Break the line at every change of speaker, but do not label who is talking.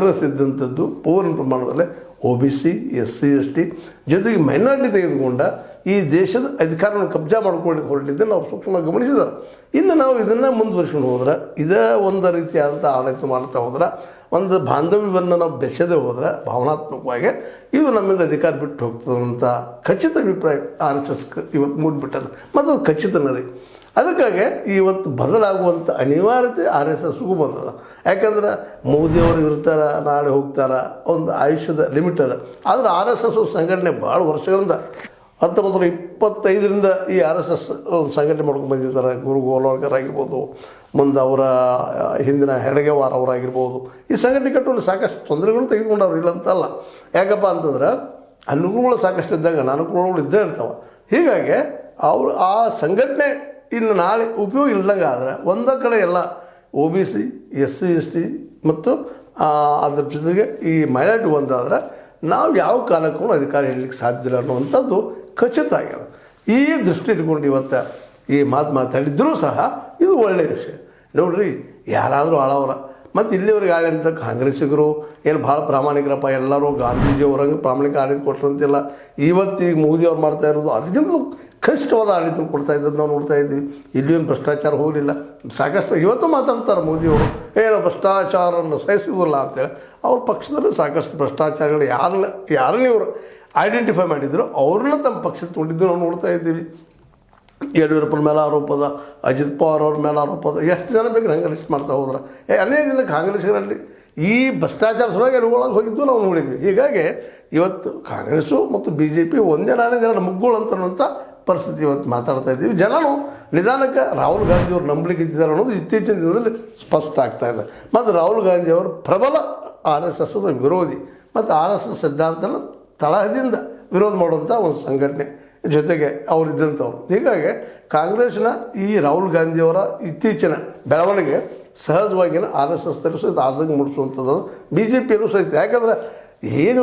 ಆಗ್ರಹಿಸಿದ್ದಂಥದ್ದು ಪೂರ್ಣ ಪ್ರಮಾಣದಲ್ಲಿ OBC SC ST ಜೊತೆಗೆ ಮೈನಾರಿಟಿ ತೆಗೆದುಕೊಂಡ ಈ ದೇಶದ ಅಧಿಕಾರವನ್ನು ಕಬ್ಜಾ ಮಾಡ್ಕೊಳ್ಳಿ ಹೊರಟಿದ್ದನ್ನು ನಾವು ಸೂಕ್ಷ್ಮವಾಗಿ ಗಮನಿಸಿದ್ದಾರೆ. ಇನ್ನು ನಾವು ಇದನ್ನು ಮುಂದುವರಿಸ್ಕೊಂಡು ಹೋದ್ರೆ ಇದೇ ಒಂದು ರೀತಿಯಾದಂಥ ಆಡಳಿತ ಮಾಡ್ತಾ ಹೋದ್ರೆ ಒಂದು ಬಾಂಧವ್ಯವನ್ನು ನಾವು ಬೆಸೆದೇ ಹೋದ್ರೆ ಭಾವನಾತ್ಮಕವಾಗಿ ಇದು ನಮ್ಮಿಂದ ಅಧಿಕಾರ ಬಿಟ್ಟು ಹೋಗ್ತದಂಥ ಖಚಿತ ಅಭಿಪ್ರಾಯ RSS ಇವತ್ತು ಮೂಡಿಬಿಟ್ಟದ ಮತ್ತು ಅದು ಖಚಿತನೇ ರೀ. ಅದಕ್ಕಾಗಿ ಇವತ್ತು ಬದಲಾಗುವಂಥ ಅನಿವಾರ್ಯತೆ RSSಗೂ ಬಂದದ. ಯಾಕಂದ್ರೆ ಮೋದಿಯವರು ಇರ್ತಾರೆ, ನಾಳೆ ಹೋಗ್ತಾರೆ, ಒಂದು ಆಯುಷ್ಯದ ಲಿಮಿಟ್ ಅದ. ಆದರೆ RSS ಸಂಘಟನೆ ಭಾಳ ವರ್ಷಗಳಿಂದ 1925ರಿಂದ ಈ RSS ಸಂಘಟನೆ ಮಾಡ್ಕೊಂಡು ಬಂದಿದ್ದಾರೆ. ಗುರು ಗೋಲ್ವಾಲ್ಕರ್ ಆಗಿರ್ಬೋದು, ಮುಂದೆ ಅವರ ಹಿಂದಿನ ಹೆಡಗೇವಾರ್ ಅವರಾಗಿರ್ಬೋದು, ಈ ಸಂಘಟನೆ ಕಟ್ಟುವಲ್ಲಿ ಸಾಕಷ್ಟು ತೊಂದರೆಗಳನ್ನು ತೆಗೆದುಕೊಂಡವ್ರು, ಇಲ್ಲ ಅಂತಲ್ಲ. ಯಾಕಪ್ಪ ಅಂತಂದ್ರೆ ಅನುಕೂಲಗಳು ಸಾಕಷ್ಟು ಇದ್ದಾಗ ಅನಾನುಕೂಲಗಳು ಇದ್ದೇ ಇರ್ತಾವೆ. ಹೀಗಾಗಿ ಅವರು ಆ ಸಂಘಟನೆ ಇನ್ನು ನಾಳೆ ಉಪಯೋಗ ಇಲ್ದಂಗೆ ಆದರೆ ಒಂದೇ ಕಡೆ ಎಲ್ಲ OBC SC ST ಮತ್ತು ಅದ್ರ ಜೊತೆಗೆ ಈ ಮೈನಾರಿಟಿ ಒಂದಾದ್ರೆ ನಾವು ಯಾವ ಕಾಲಕ್ಕೂ ಅಧಿಕಾರ ಹೇಳಲಿಕ್ಕೆ ಸಾಧ್ಯ ಇಲ್ಲ ಅನ್ನುವಂಥದ್ದು ಖಚಿತ ಆಗ್ಯದ. ಈ ದೃಷ್ಟಿ ಇಟ್ಕೊಂಡು ಇವತ್ತು ಈ ಮಾತಾಡಿದ್ರೂ ಸಹ ಇದು ಒಳ್ಳೆಯ ವಿಷಯ. ನೋಡ್ರಿ, ಯಾರಾದರೂ ಆಳವರ ಮತ್ತು ಇಲ್ಲಿವರೆಗೆ ಆಳಿ ಅಂತ ಕಾಂಗ್ರೆಸ್ಸಿಗರು ಏನು ಭಾಳ ಪ್ರಾಮಾಣಿಕರಪ್ಪ, ಎಲ್ಲರೂ ಗಾಂಧೀಜಿಯವರಂಗೆ ಪ್ರಾಮಾಣಿಕ ಆಡಳಿತ ಕೊಟ್ಟರಂತಿಲ್ಲ. ಇವತ್ತೀಗ ಮೋದಿ ಅವ್ರು ಮಾಡ್ತಾ ಇರೋದು ಅದಕ್ಕಿಂತ ಕನಿಷ್ಠವಾದ ಆಡಳಿತ ಕೊಡ್ತಾ ಇದ್ದದ್ದು ನಾವು ನೋಡ್ತಾ ಇದ್ದೀವಿ. ಇಲ್ಲಿಯೂ ಭ್ರಷ್ಟಾಚಾರ ಹೋಗಲಿಲ್ಲ. ಸಾಕಷ್ಟು ಇವತ್ತು ಮಾತಾಡ್ತಾರೆ ಮೋದಿಯವರು, ಏನು ಭ್ರಷ್ಟಾಚಾರವನ್ನು ಸಹಿಸುವುದಿಲ್ಲ ಅಂತೇಳಿ. ಅವ್ರ ಪಕ್ಷದಲ್ಲಿ ಸಾಕಷ್ಟು ಭ್ರಷ್ಟಾಚಾರಗಳು ಯಾರನ್ನ ಇವರು ಐಡೆಂಟಿಫೈ ಮಾಡಿದ್ರು ಅವ್ರನ್ನ ತಮ್ಮ ಪಕ್ಷ ತೊಗೊಂಡಿದ್ದು ನಾವು ನೋಡ್ತಾ ಇದ್ದೀವಿ. ಯಡಿಯೂರಪ್ಪನ ಮೇಲೆ ಆರೋಪದ, ಅಜಿತ್ ಪವಾರ್ ಅವ್ರ ಮೇಲೆ ಆರೋಪದ, ಎಷ್ಟು ಜನ ಬೇಕು ಹಂಗೆ ಲಿಸ್ಟ್ ಮಾಡ್ತಾ ಹೋದ್ರೆ ಅನೇಕ ಜನ ಕಾಂಗ್ರೆಸ್ಸಿಗರಲ್ಲಿ ಈ ಭ್ರಷ್ಟಾಚಾರ ಸಲುವಾಗಿ ಒಳಗೆ ಹೋಗಿದ್ದು ನಾವು ನೋಡಿದ್ವಿ. ಹೀಗಾಗಿ ಇವತ್ತು ಕಾಂಗ್ರೆಸ್ಸು ಮತ್ತು BJP ಒಂದೇ ನಾಳೆ ಎರಡು ಮುಗ್ಗುಗಳು ಅಂತನ್ನುವಂಥ ಪರಿಸ್ಥಿತಿ ಇವತ್ತು ಮಾತಾಡ್ತಾ ಇದ್ದೀವಿ. ಜನನು ನಿಧಾನಕ್ಕೆ ರಾಹುಲ್ ಗಾಂಧಿಯವರು ನಂಬಲಿಕ್ಕೆ ಇದ್ದಾರೆ ಅನ್ನೋದು ಇತ್ತೀಚಿನ ದಿನದಲ್ಲಿ ಸ್ಪಷ್ಟ ಆಗ್ತಾ ಇದೆ. ಮತ್ತು ರಾಹುಲ್ ಗಾಂಧಿಯವರು ಪ್ರಬಲ RSS ವಿರೋಧಿ ಮತ್ತು RSS ಸಿದ್ಧಾಂತನ ತಳಹದಿಂದ ವಿರೋಧ ಮಾಡುವಂಥ ಒಂದು ಸಂಘಟನೆ ಜೊತೆಗೆ ಅವರಿದ್ದಂಥವ್ರು. ಹೀಗಾಗಿ ಕಾಂಗ್ರೆಸ್ನ ಈ ರಾಹುಲ್ ಗಾಂಧಿಯವರ ಇತ್ತೀಚಿನ ಬೆಳವಣಿಗೆ ಸಹಜವಾಗಿನ RSS ಸಹಿತ ಆಸಕ್ತಿ ಮೂಡಿಸುವಂಥದ್ದು BJPಯಲ್ಲೂ ಸಹಿತ. ಯಾಕಂದರೆ ಏನು